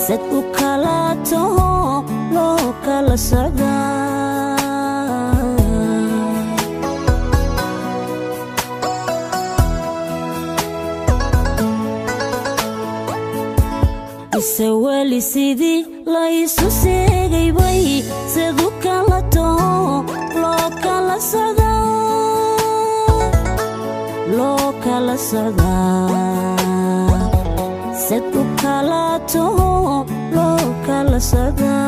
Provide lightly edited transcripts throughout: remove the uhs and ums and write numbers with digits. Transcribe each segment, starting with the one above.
sadku kala taho loo kala socdaa ise weli sidii la isu seegay bay sadku kala taho loo kala socdaa sadku kala taho loo kala socdaa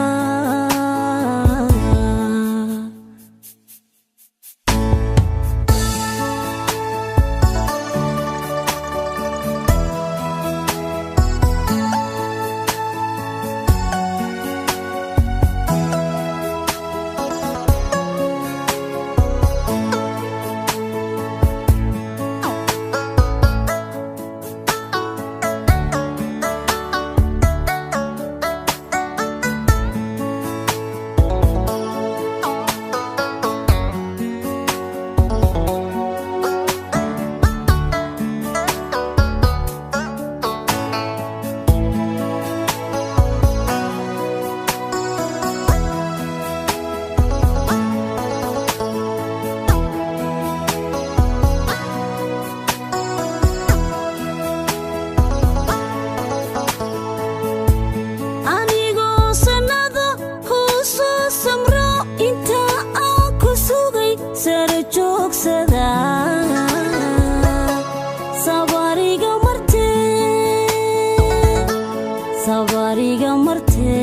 sabariga marte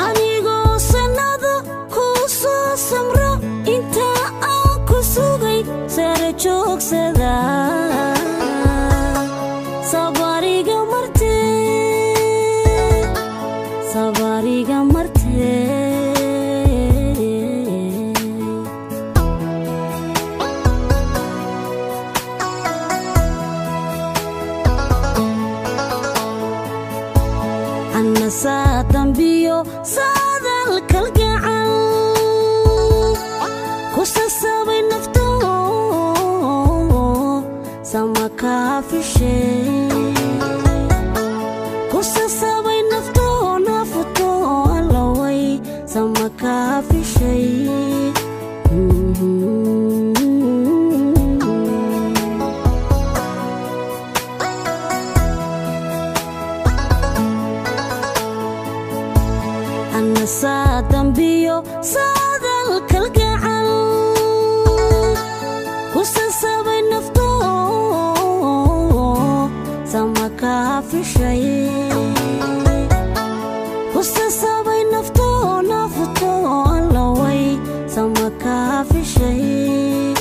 anigo sanado ku soo samro inta aan ku sugay sare joogsada sabariga marte أنا سادن بيو سادن كالقعن كوسا سابي نفتو سما كافي شيء كوسا سابي نفتو نفتو اللوي سما كافي شيء أنا سادن بيو سادن كالقعن كوسا سابي نفتو سما كافي شيء كوسا سابي نفتو اللوي سما كافي شيء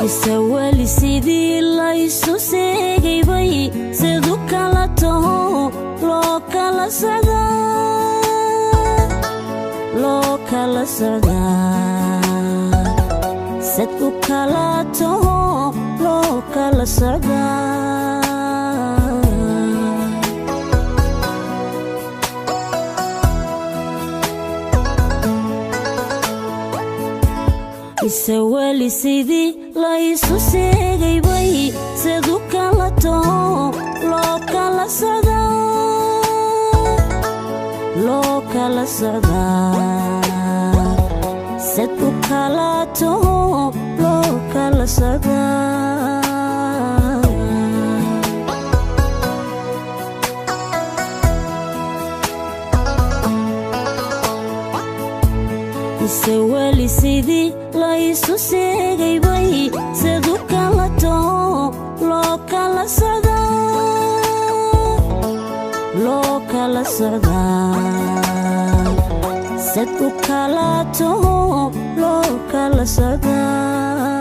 isawali sidii la isu seegay bay sidoo kala taho loo kala socdaa sidoo kala taho loo kala socdaa isawali sidii la isu seegay bay sidoo kala taho loo kala socdaa sidoo kala taho loo kala socdaa isawali sidii la isu seegay bay sidoo kala taho loo kala socdaa sidoo kala taho loo kala socdaa